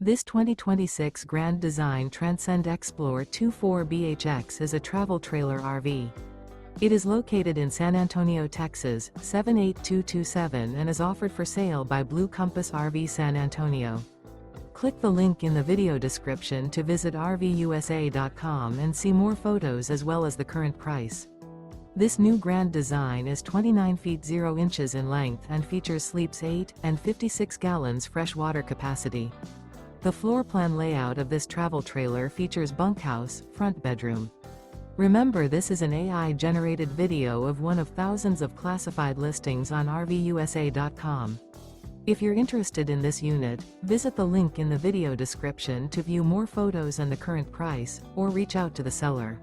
This 2026 Grand Design Transcend Xplor 24BHX is a travel trailer RV. It is located in San Antonio, Texas, 78227 and is offered for sale by Blue Compass RV San Antonio. Click the link in the video description to visit RVUSA.com and see more photos as well as the current price. This new Grand Design is 29 feet 0 inches in length and features sleeps 8 and 56 gallons fresh water capacity. The floor plan layout of this travel trailer features bunkhouse, front bedroom. Remember, this is an AI-generated video of one of thousands of classified listings on RVUSA.com. If you're interested in this unit, visit the link in the video description to view more photos and the current price, or reach out to the seller.